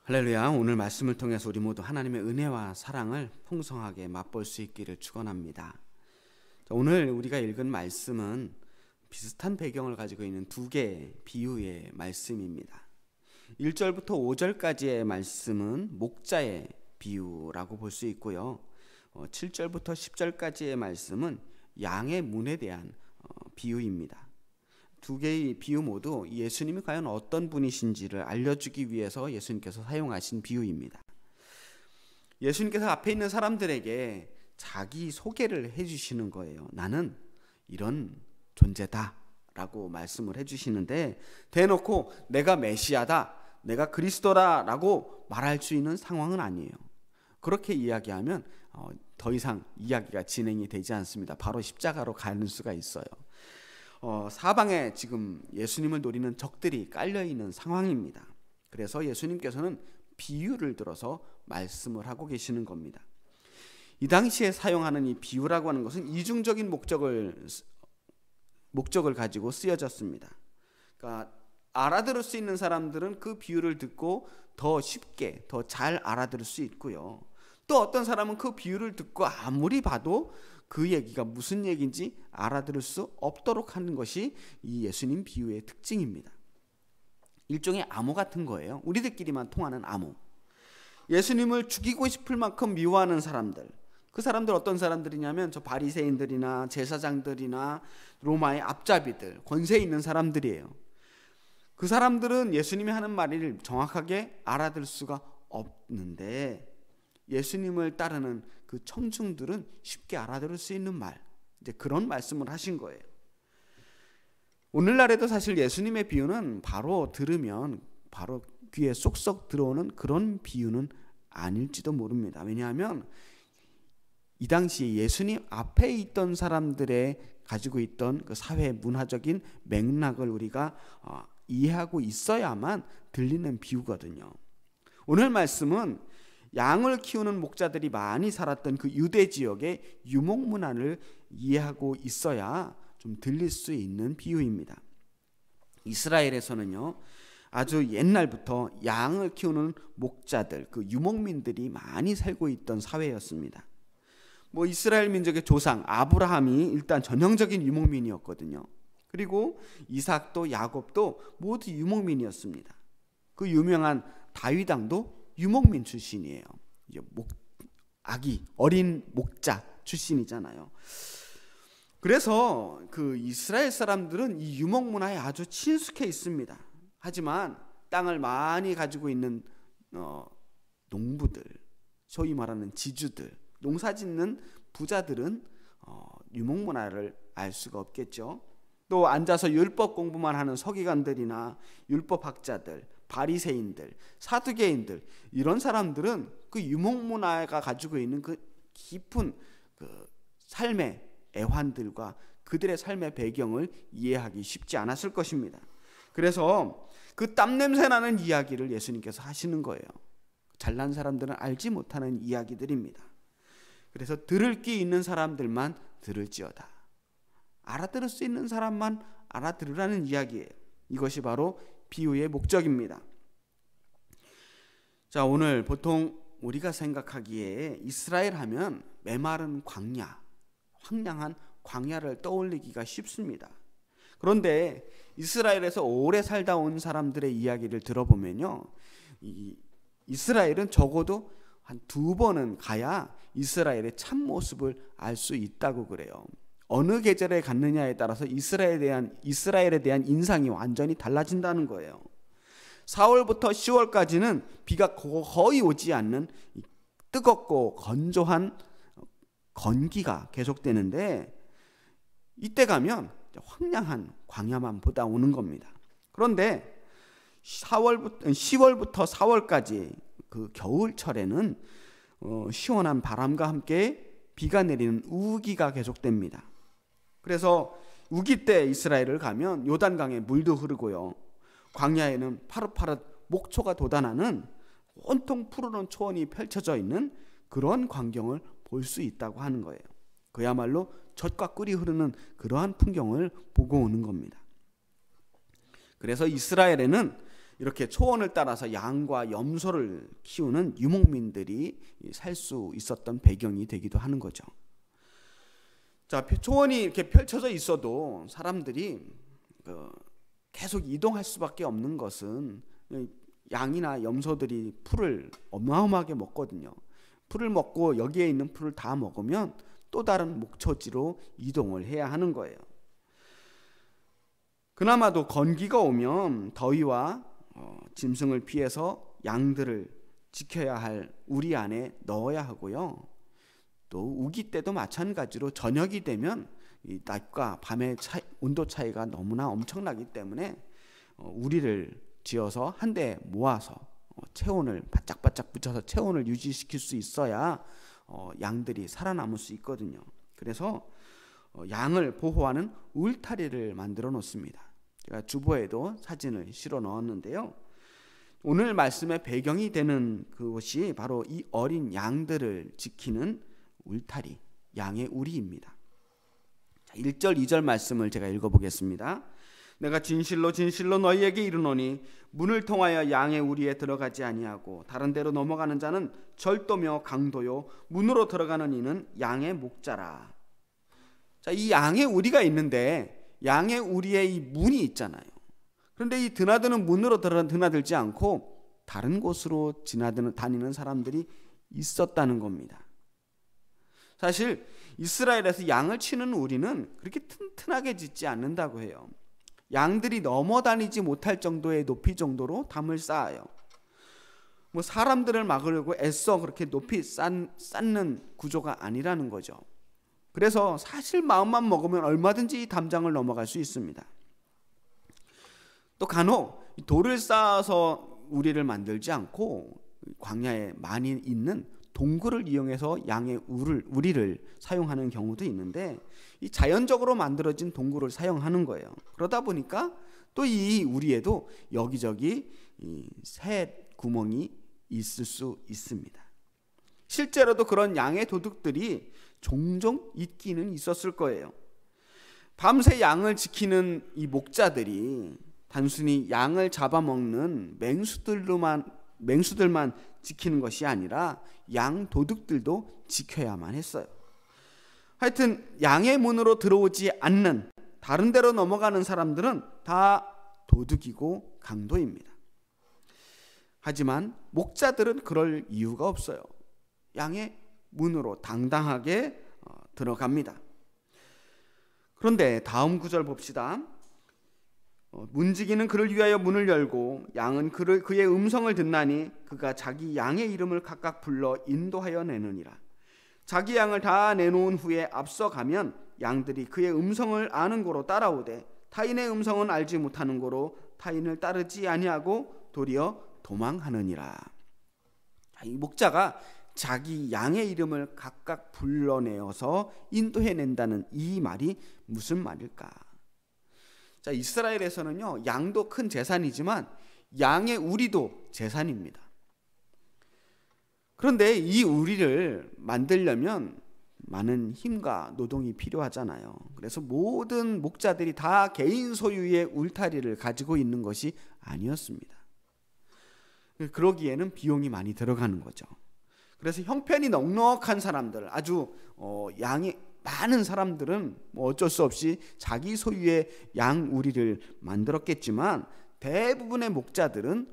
할렐루야. 오늘 말씀을 통해서 우리 모두 하나님의 은혜와 사랑을 풍성하게 맛볼 수 있기를 축원합니다. 오늘 우리가 읽은 말씀은 비슷한 배경을 가지고 있는 두 개의 비유의 말씀입니다. 1절부터 5절까지의 말씀은 목자의 비유라고 볼 수 있고요. 7절부터 10절까지의 말씀은 양의 문에 대한 비유입니다. 두 개의 비유 모두 예수님이 과연 어떤 분이신지를 알려주기 위해서 예수님께서 사용하신 비유입니다. 예수님께서 앞에 있는 사람들에게 자기 소개를 해주시는 거예요. 나는 이런 존재다 라고 말씀을 해주시는데, 대놓고 내가 메시아다, 내가 그리스도다 라고 말할 수 있는 상황은 아니에요. 그렇게 이야기하면 더 이상 이야기가 진행이 되지 않습니다. 바로 십자가로 가는 수가 있어요. 사방에 지금 예수님을 노리는 적들이 깔려있는 상황입니다. 그래서 예수님께서는 비유를 들어서 말씀을 하고 계시는 겁니다. 이 당시에 사용하는 이 비유라고 하는 것은 이중적인 목적을 가지고 쓰여졌습니다. 그러니까 알아들을 수 있는 사람들은 그 비유를 듣고 더 쉽게 더 잘 알아들을 수 있고요. 또 어떤 사람은 그 비유를 듣고 아무리 봐도 그 얘기가 무슨 얘기인지 알아들을 수 없도록 하는 것이 이 예수님 비유의 특징입니다. 일종의 암호 같은 거예요. 우리들끼리만 통하는 암호. 예수님을 죽이고 싶을 만큼 미워하는 사람들, 그 사람들 어떤 사람들이냐면 저 바리새인들이나 제사장들이나 로마의 앞잡이들, 권세 있는 사람들이에요. 그 사람들은 예수님이 하는 말을 정확하게 알아들 수가 없는데, 예수님을 따르는 그 청중들은 쉽게 알아들을 수 있는 말, 이제 그런 말씀을 하신 거예요. 오늘날에도 사실 예수님의 비유는 바로 들으면 바로 귀에 쏙쏙 들어오는 그런 비유는 아닐지도 모릅니다. 왜냐하면 이 당시 예수님 앞에 있던 사람들의 가지고 있던 그 사회 문화적인 맥락을 우리가 이해하고 있어야만 들리는 비유거든요. 오늘 말씀은 양을 키우는 목자들이 많이 살았던 그 유대 지역의 유목 문화를 이해하고 있어야 좀 들릴 수 있는 비유입니다. 이스라엘에서는요, 아주 옛날부터 양을 키우는 목자들, 그 유목민들이 많이 살고 있던 사회였습니다. 이스라엘 민족의 조상 아브라함이 일단 전형적인 유목민이었거든요. 그리고 이삭도 야곱도 모두 유목민이었습니다. 그 유명한 다윗 왕도 유목민 출신이에요. 아기 어린 목자 출신이잖아요. 그래서 그 이스라엘 사람들은 이 유목 문화에 아주 친숙해 있습니다. 하지만 땅을 많이 가지고 있는 농부들, 소위 말하는 지주들, 농사짓는 부자들은 유목 문화를 알 수가 없겠죠. 또 앉아서 율법 공부만 하는 서기관들이나 율법학자들, 바리새인들, 사두개인들, 이런 사람들은 그 유목 문화가 가지고 있는 그 깊은 그 삶의 애환들과 그들의 삶의 배경을 이해하기 쉽지 않았을 것입니다. 그래서 그 땀냄새 나는 이야기를 예수님께서 하시는 거예요. 잘난 사람들은 알지 못하는 이야기들입니다. 그래서 들을 귀 있는 사람들만 들을지어다. 알아들을 수 있는 사람만 알아들으라는 이야기예요. 이것이 바로 비유의 목적입니다. 자, 오늘 보통 우리가 생각하기에 이스라엘 하면 메마른 광야, 황량한 광야를 떠올리기가 쉽습니다. 그런데 이스라엘에서 오래 살다 온 사람들의 이야기를 들어보면요, 이스라엘은 적어도 한 2번은 가야 이스라엘의 참모습을 알 수 있다고 그래요. 어느 계절에 갔느냐에 따라서 이스라엘에 대한 인상이 완전히 달라진다는 거예요. 4월부터 10월까지는 비가 거의 오지 않는 뜨겁고 건조한 건기가 계속되는데, 이때 가면 황량한 광야만 보다 오는 겁니다. 그런데 10월부터 4월까지 그 겨울철에는 시원한 바람과 함께 비가 내리는 우기가 계속됩니다. 그래서 우기 때 이스라엘을 가면 요단강에 물도 흐르고요, 광야에는 파릇파릇 목초가 돋아나는 온통 푸르른 초원이 펼쳐져 있는 그런 광경을 볼 수 있다고 하는 거예요. 그야말로 젖과 꿀이 흐르는 그러한 풍경을 보고 오는 겁니다. 그래서 이스라엘에는 이렇게 초원을 따라서 양과 염소를 키우는 유목민들이 살 수 있었던 배경이 되기도 하는 거죠. 자, 초원이 이렇게 펼쳐져 있어도 사람들이 계속 이동할 수밖에 없는 것은 양이나 염소들이 풀을 어마어마하게 먹거든요. 풀을 먹고 여기에 있는 풀을 다 먹으면 또 다른 목초지로 이동을 해야 하는 거예요. 그나마도 건기가 오면 더위와 짐승을 피해서 양들을 지켜야 할 우리 안에 넣어야 하고요. 또 우기 때도 마찬가지로 저녁이 되면 이 낮과 밤의 온도 차이가 너무나 엄청나기 때문에 우리를 지어서 한데 모아서 체온을 바짝바짝 붙여서 체온을 유지시킬 수 있어야 양들이 살아남을 수 있거든요. 그래서 양을 보호하는 울타리를 만들어 놓습니다. 제가 주보에도 사진을 실어 넣었는데요. 오늘 말씀의 배경이 되는 그것이 바로 이 어린 양들을 지키는 울타리, 양의 우리입니다. 1절 2절 말씀을 제가 읽어보겠습니다. 내가 진실로 진실로 너희에게 이르노니 문을 통하여 양의 우리에 들어가지 아니하고 다른 데로 넘어가는 자는 절도며 강도요 문으로 들어가는 이는 양의 목자라. 자, 이 양의 우리가 있는데 양의 우리에 이 문이 있잖아요. 그런데 이 드나드는 문으로 드나들지 않고 다른 곳으로 다니는 사람들이 있었다는 겁니다. 사실 이스라엘에서 양을 치는 우리는 그렇게 튼튼하게 짓지 않는다고 해요. 양들이 넘어다니지 못할 정도의 높이 정도로 담을 쌓아요. 사람들을 막으려고 애써 그렇게 높이 쌓는 구조가 아니라는 거죠. 그래서 사실 마음만 먹으면 얼마든지 이 담장을 넘어갈 수 있습니다. 또 간혹 돌을 쌓아서 우리를 만들지 않고 광야에 많이 있는 동굴을 이용해서 양의 우리를 사용하는 경우도 있는데 이 자연적으로 만들어진 동굴을 사용하는 거예요. 그러다 보니까 또 이 우리에도 여기저기 새 구멍이 있을 수 있습니다. 실제로도 그런 양의 도둑들이 종종 있기는 있었을 거예요. 밤새 양을 지키는 이 목자들이 단순히 양을 잡아먹는 맹수들만 지키는 것이 아니라 양 도둑들도 지켜야만 했어요. 하여튼 양의 문으로 들어오지 않는 다른 데로 넘어가는 사람들은 다 도둑이고 강도입니다. 하지만 목자들은 그럴 이유가 없어요. 양의 문으로 당당하게 들어갑니다. 그런데 다음 구절 봅시다. 문지기는 그를 위하여 문을 열고 양은 그의 음성을 듣나니 그가 자기 양의 이름을 각각 불러 인도하여 내느니라. 자기 양을 다 내놓은 후에 앞서가면 양들이 그의 음성을 아는 고로 따라오되 타인의 음성은 알지 못하는 고로 타인을 따르지 아니하고 도리어 도망하느니라. 이 목자가 자기 양의 이름을 각각 불러내어서 인도해낸다는 이 말이 무슨 말일까? 자, 이스라엘에서는요, 양도 큰 재산이지만 양의 우리도 재산입니다. 그런데 이 우리를 만들려면 많은 힘과 노동이 필요하잖아요. 그래서 모든 목자들이 다 개인 소유의 울타리를 가지고 있는 것이 아니었습니다. 그러기에는 비용이 많이 들어가는 거죠. 그래서 형편이 넉넉한 사람들, 아주 양이 많은 사람들은 어쩔 수 없이 자기 소유의 양 우리를 만들었겠지만 대부분의 목자들은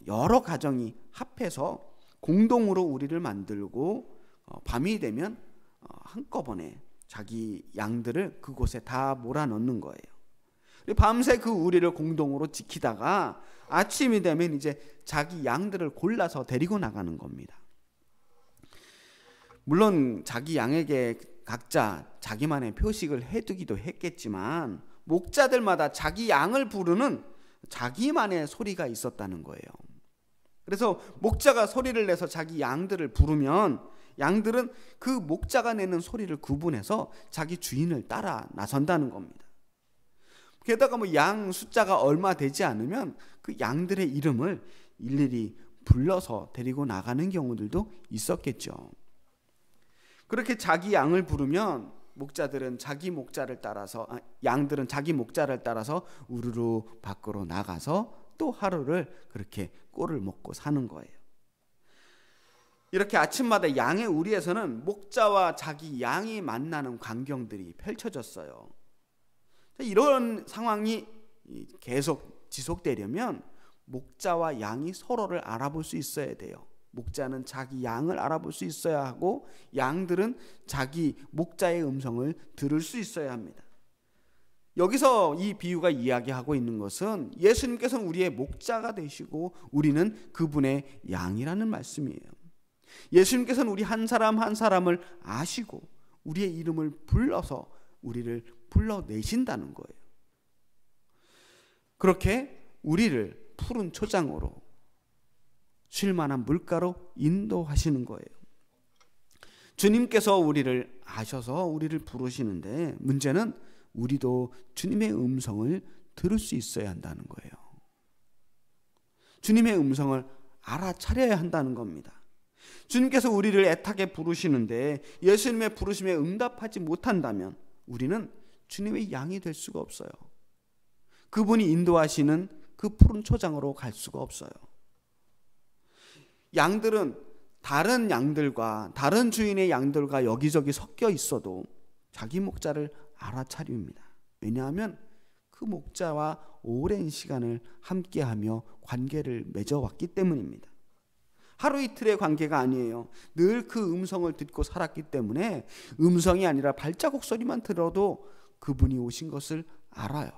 여러 가정이 합해서 공동으로 우리를 만들고 밤이 되면 한꺼번에 자기 양들을 그곳에 다 몰아넣는 거예요. 밤새 그 우리를 공동으로 지키다가 아침이 되면 이제 자기 양들을 골라서 데리고 나가는 겁니다. 물론 자기 양에게 각자 자기만의 표식을 해두기도 했겠지만 목자들마다 자기 양을 부르는 자기만의 소리가 있었다는 거예요. 그래서 목자가 소리를 내서 자기 양들을 부르면 양들은 그 목자가 내는 소리를 구분해서 자기 주인을 따라 나선다는 겁니다. 게다가 양 숫자가 얼마 되지 않으면 그 양들의 이름을 일일이 불러서 데리고 나가는 경우들도 있었겠죠. 그렇게 자기 양을 부르면 목자들은 자기 목자를 따라서 양들은 자기 목자를 따라서 우르르 밖으로 나가서 또 하루를 그렇게 꼴을 먹고 사는 거예요. 이렇게 아침마다 양의 우리에서는 목자와 자기 양이 만나는 광경들이 펼쳐졌어요. 이런 상황이 계속 지속되려면 목자와 양이 서로를 알아볼 수 있어야 돼요. 목자는 자기 양을 알아볼 수 있어야 하고 양들은 자기 목자의 음성을 들을 수 있어야 합니다. 여기서 이 비유가 이야기하고 있는 것은 예수님께서는 우리의 목자가 되시고 우리는 그분의 양이라는 말씀이에요. 예수님께서는 우리 한 사람 한 사람을 아시고 우리의 이름을 불러서 우리를 불러내신다는 거예요. 그렇게 우리를 푸른 초장으로 쉴만한 물가로 인도하시는 거예요. 주님께서 우리를 아셔서 우리를 부르시는데 문제는 우리도 주님의 음성을 들을 수 있어야 한다는 거예요. 주님의 음성을 알아차려야 한다는 겁니다. 주님께서 우리를 애타게 부르시는데 예수님의 부르심에 응답하지 못한다면 우리는 주님의 양이 될 수가 없어요. 그분이 인도하시는 그 푸른 초장으로 갈 수가 없어요. 양들은 다른 양들과 다른 주인의 양들과 여기저기 섞여 있어도 자기 목자를 알아차립니다. 왜냐하면 그 목자와 오랜 시간을 함께하며 관계를 맺어왔기 때문입니다. 하루 이틀의 관계가 아니에요. 늘 그 음성을 듣고 살았기 때문에 음성이 아니라 발자국 소리만 들어도 그분이 오신 것을 알아요.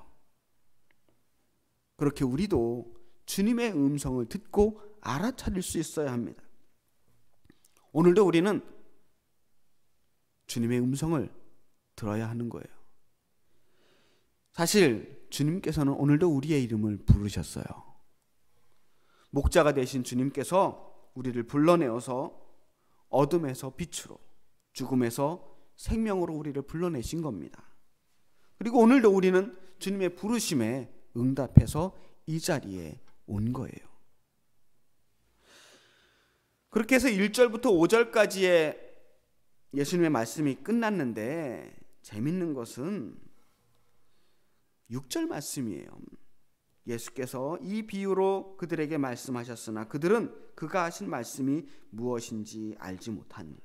그렇게 우리도 주님의 음성을 듣고 알아차릴 수 있어야 합니다. 오늘도 우리는 주님의 음성을 들어야 하는 거예요. 사실 주님께서는 오늘도 우리의 이름을 부르셨어요. 목자가 되신 주님께서 우리를 불러내어서 어둠에서 빛으로, 죽음에서 생명으로 우리를 불러내신 겁니다. 그리고 오늘도 우리는 주님의 부르심에 응답해서 이 자리에 온 거예요. 그렇게 해서 1절부터 5절까지의 예수님의 말씀이 끝났는데 재밌는 것은 6절 말씀이에요. 예수께서 이 비유로 그들에게 말씀하셨으나 그들은 그가 하신 말씀이 무엇인지 알지 못하니라.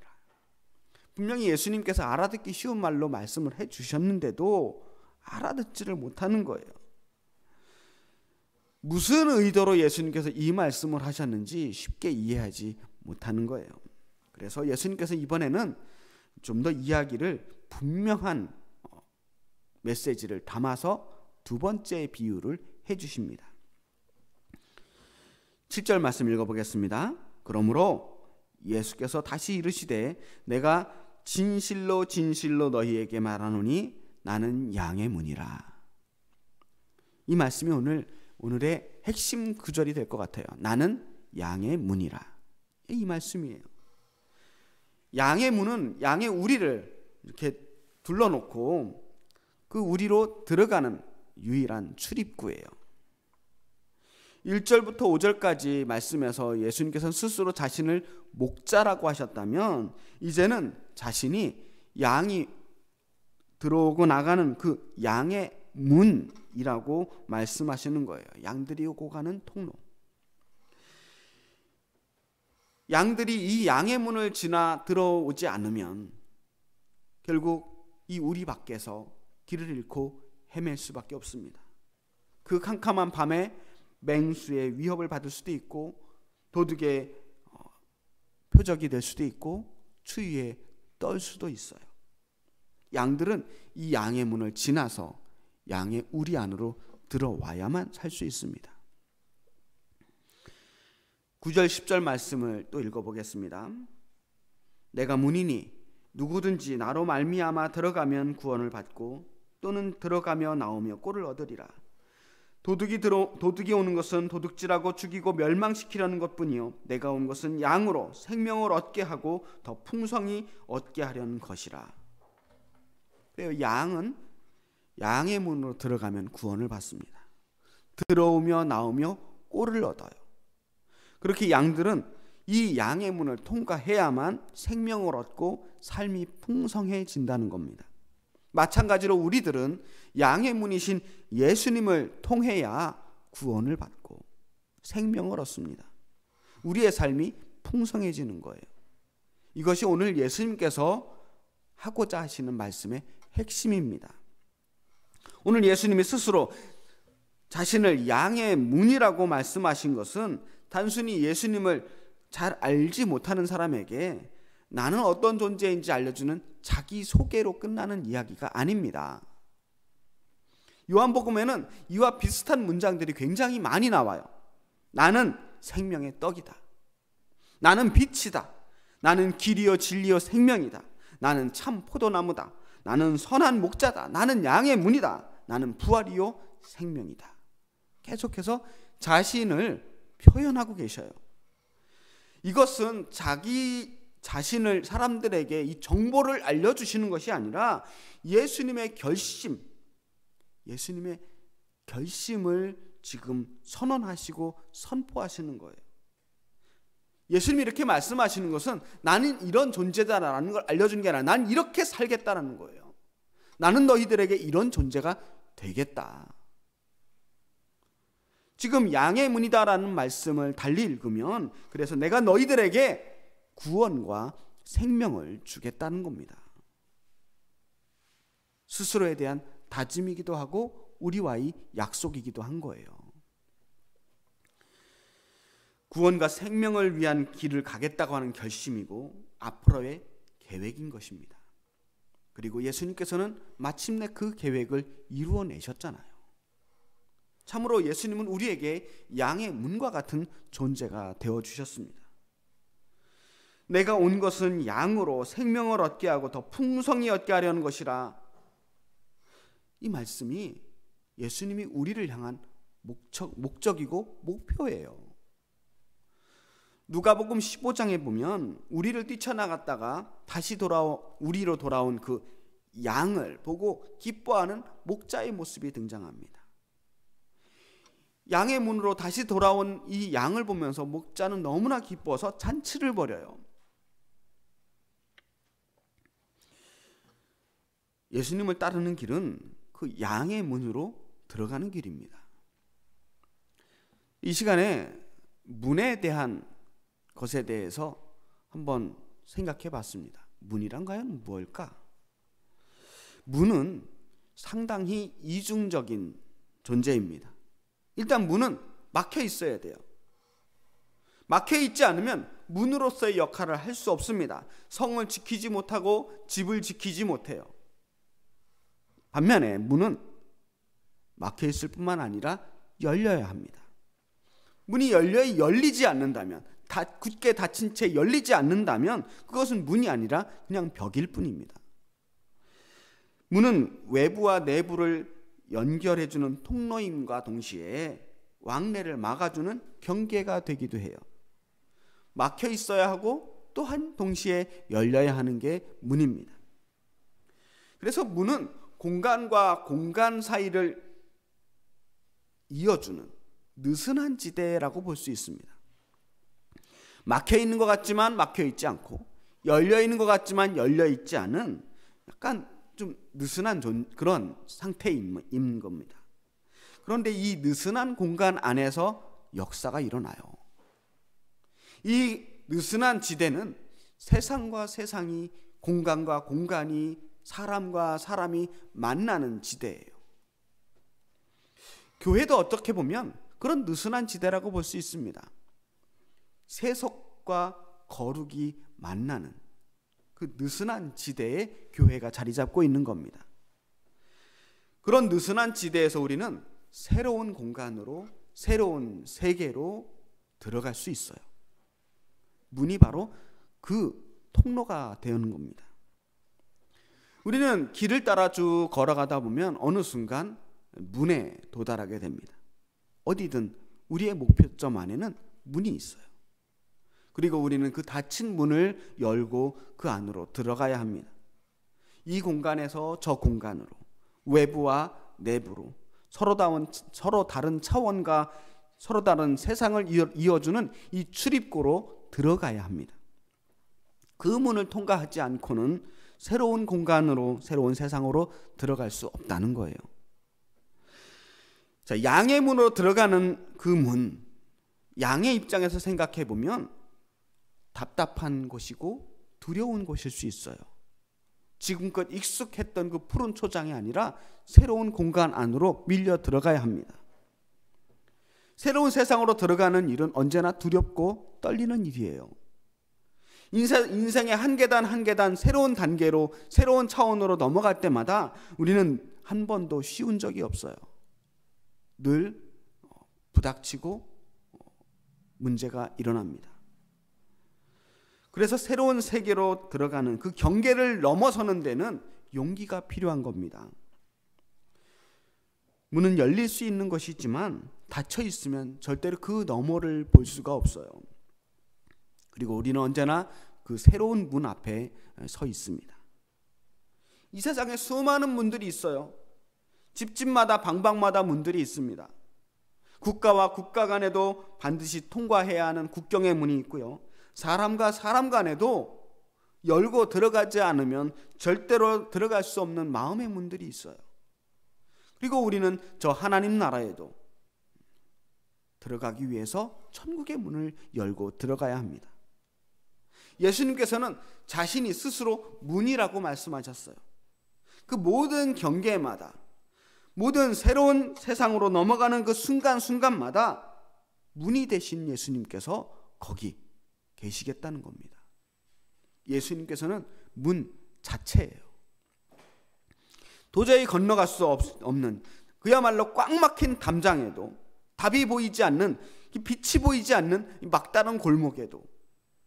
분명히 예수님께서 알아듣기 쉬운 말로 말씀을 해주셨는데도 알아듣지를 못하는 거예요. 무슨 의도로 예수님께서 이 말씀을 하셨는지 쉽게 이해하지 못하는 거예요. 그래서 예수님께서 이번에는 좀 더 이야기를 분명한 메시지를 담아서 두 번째 비유를 해주십니다. 7절 말씀 읽어보겠습니다. 그러므로 예수께서 다시 이르시되 내가 진실로 진실로 너희에게 말하노니 나는 양의 문이라. 이 말씀이 오늘의 핵심 구절이 될 것 같아요. 나는 양의 문이라. 이 말씀이에요. 양의 문은 양의 우리를 이렇게 둘러놓고 그 우리로 들어가는 유일한 출입구예요. 1절부터 5절까지 말씀에서 예수님께서는 스스로 자신을 목자라고 하셨다면 이제는 자신이 양이 들어오고 나가는 그 양의 문이라고 말씀하시는 거예요. 양들이 오고 가는 통로. 양들이 이 양의 문을 지나 들어오지 않으면 결국 이 우리 밖에서 길을 잃고 헤맬 수밖에 없습니다. 그 캄캄한 밤에 맹수의 위협을 받을 수도 있고 도둑의 표적이 될 수도 있고 추위에 떨 수도 있어요. 양들은 이 양의 문을 지나서 양의 우리 안으로 들어와야만 살 수 있습니다. 9절 10절 말씀을 또 읽어보겠습니다. 내가 문이니 누구든지 나로 말미암아 들어가면 구원을 받고 또는 들어가며 나오며 꼴을 얻으리라. 도둑이 오는 것은 도둑질하고 죽이고 멸망시키려는 것뿐이요 내가 온 것은 양으로 생명을 얻게 하고 더 풍성히 얻게 하려는 것이라. 그래요. 양은 양의 문으로 들어가면 구원을 받습니다. 들어오며 나오며 꼴을 얻어요. 그렇게 양들은 이 양의 문을 통과해야만 생명을 얻고 삶이 풍성해진다는 겁니다. 마찬가지로 우리들은 양의 문이신 예수님을 통해야 구원을 받고 생명을 얻습니다. 우리의 삶이 풍성해지는 거예요. 이것이 오늘 예수님께서 하고자 하시는 말씀의 핵심입니다. 오늘 예수님이 스스로 자신을 양의 문이라고 말씀하신 것은 단순히 예수님을 잘 알지 못하는 사람에게 나는 어떤 존재인지 알려주는 자기소개로 끝나는 이야기가 아닙니다. 요한복음에는 이와 비슷한 문장들이 굉장히 많이 나와요. 나는 생명의 떡이다. 나는 빛이다. 나는 길이요 진리요 생명이다. 나는 참 포도나무다. 나는 선한 목자다. 나는 양의 문이다. 나는 부활이요 생명이다. 계속해서 자신을 표현하고 계셔요. 이것은 자기 자신을 사람들에게 이 정보를 알려주시는 것이 아니라 예수님의 결심을 지금 선언하시고 선포하시는 거예요. 예수님이 이렇게 말씀하시는 것은 나는 이런 존재다라는 걸 알려주는 게 아니라 난 이렇게 살겠다라는 거예요. 나는 너희들에게 이런 존재가 되겠다. 지금 양의 문이다라는 말씀을 달리 읽으면 그래서 내가 너희들에게 구원과 생명을 주겠다는 겁니다. 스스로에 대한 다짐이기도 하고 우리와의 약속이기도 한 거예요. 구원과 생명을 위한 길을 가겠다고 하는 결심이고 앞으로의 계획인 것입니다. 그리고 예수님께서는 마침내 그 계획을 이루어내셨잖아요. 참으로 예수님은 우리에게 양의 문과 같은 존재가 되어주셨습니다. 내가 온 것은 양으로 생명을 얻게 하고 더 풍성히 얻게 하려는 것이라. 이 말씀이 예수님이 우리를 향한 목적이고 목표예요. 누가복음 15장에 보면 우리를 뛰쳐나갔다가 다시 우리로 돌아온 그 양을 보고 기뻐하는 목자의 모습이 등장합니다. 양의 문으로 다시 돌아온 이 양을 보면서 목자는 너무나 기뻐서 잔치를 벌여요. 예수님을 따르는 길은 그 양의 문으로 들어가는 길입니다. 이 시간에 문에 대한 것에 대해서 한번 생각해 봤습니다. 문이란 과연 무엇일까? 문은 상당히 이중적인 존재입니다. 일단 문은 막혀 있어야 돼요. 막혀 있지 않으면 문으로서의 역할을 할 수 없습니다. 성을 지키지 못하고 집을 지키지 못해요. 반면에 문은 막혀 있을 뿐만 아니라 열려야 합니다. 문이 열리지 않는다면, 굳게 닫힌 채 열리지 않는다면 그것은 문이 아니라 그냥 벽일 뿐입니다. 문은 외부와 내부를 연결해주는 통로임과 동시에 왕래를 막아주는 경계가 되기도 해요. 막혀 있어야 하고 또한 동시에 열려야 하는 게 문입니다. 그래서 문은 공간과 공간 사이를 이어주는 느슨한 지대라고 볼 수 있습니다. 막혀 있는 것 같지만 막혀 있지 않고 열려 있는 것 같지만 열려 있지 않은 약간 좀 느슨한 그런 상태인 겁니다. 그런데 이 느슨한 공간 안에서 역사가 일어나요. 이 느슨한 지대는 세상과 세상이, 공간과 공간이, 사람과 사람이 만나는 지대예요. 교회도 어떻게 보면 그런 느슨한 지대라고 볼 수 있습니다. 세속과 거룩이 만나는 그 느슨한 지대에 교회가 자리 잡고 있는 겁니다. 그런 느슨한 지대에서 우리는 새로운 공간으로, 새로운 세계로 들어갈 수 있어요. 문이 바로 그 통로가 되는 겁니다. 우리는 길을 따라 쭉 걸어가다 보면 어느 순간 문에 도달하게 됩니다. 어디든 우리의 목표점 안에는 문이 있어요. 그리고 우리는 그 닫힌 문을 열고 그 안으로 들어가야 합니다. 이 공간에서 저 공간으로, 외부와 내부로 서로 다른 차원과 서로 다른 세상을 이어주는 이 출입구로 들어가야 합니다. 그 문을 통과하지 않고는 새로운 공간으로, 새로운 세상으로 들어갈 수 없다는 거예요. 자, 양의 문으로 들어가는 그 문, 양의 입장에서 생각해 보면 답답한 곳이고 두려운 곳일 수 있어요. 지금껏 익숙했던 그 푸른 초장이 아니라 새로운 공간 안으로 밀려 들어가야 합니다. 새로운 세상으로 들어가는 일은 언제나 두렵고 떨리는 일이에요. 인생의 한 계단 한 계단 새로운 단계로, 새로운 차원으로 넘어갈 때마다 우리는 한 번도 쉬운 적이 없어요. 늘 부닥치고 문제가 일어납니다. 그래서 새로운 세계로 들어가는 그 경계를 넘어서는 데는 용기가 필요한 겁니다. 문은 열릴 수 있는 것이지만 닫혀 있으면 절대로 그 너머를 볼 수가 없어요. 그리고 우리는 언제나 그 새로운 문 앞에 서 있습니다. 이 세상에 수많은 문들이 있어요. 집집마다 방방마다 문들이 있습니다. 국가와 국가 간에도 반드시 통과해야 하는 국경의 문이 있고요. 사람과 사람 간에도 열고 들어가지 않으면 절대로 들어갈 수 없는 마음의 문들이 있어요. 그리고 우리는 저 하나님 나라에도 들어가기 위해서 천국의 문을 열고 들어가야 합니다. 예수님께서는 자신이 스스로 문이라고 말씀하셨어요. 그 모든 경계마다, 모든 새로운 세상으로 넘어가는 그 순간순간마다 문이 되신 예수님께서 거기 계시겠다는 겁니다. 예수님께서는 문 자체예요. 도저히 건너갈 수 없는 그야말로 꽉 막힌 담장에도, 답이 보이지 않는, 빛이 보이지 않는 막다른 골목에도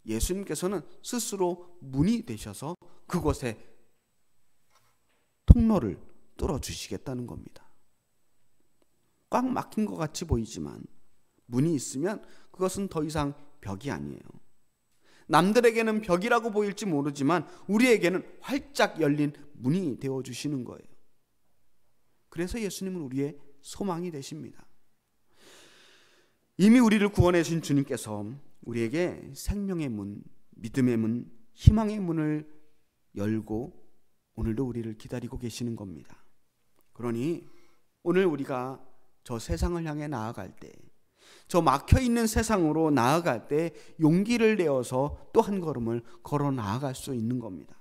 예수님께서는 스스로 문이 되셔서 그곳에 통로를 뚫어주시겠다는 겁니다. 꽉 막힌 것 같이 보이지만 문이 있으면 그것은 더 이상 벽이 아니에요. 남들에게는 벽이라고 보일지 모르지만 우리에게는 활짝 열린 문이 되어주시는 거예요. 그래서 예수님은 우리의 소망이 되십니다. 이미 우리를 구원해 주신 주님께서 우리에게 생명의 문, 믿음의 문, 희망의 문을 열고 오늘도 우리를 기다리고 계시는 겁니다. 그러니 오늘 우리가 저 세상을 향해 나아갈 때, 저 막혀있는 세상으로 나아갈 때 용기를 내어서 또 한 걸음을 걸어 나아갈 수 있는 겁니다.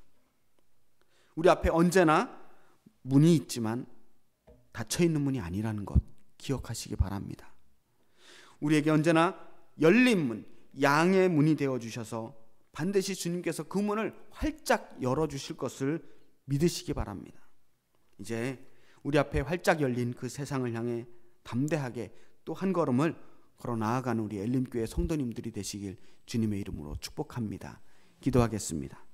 우리 앞에 언제나 문이 있지만 닫혀있는 문이 아니라는 것 기억하시기 바랍니다. 우리에게 언제나 열린 문, 양의 문이 되어주셔서 반드시 주님께서 그 문을 활짝 열어주실 것을 믿으시기 바랍니다. 이제 우리 앞에 활짝 열린 그 세상을 향해 담대하게 또 한 걸음을 걸어 나아가는 우리 엘림교회 성도님들이 되시길 주님의 이름으로 축복합니다. 기도하겠습니다.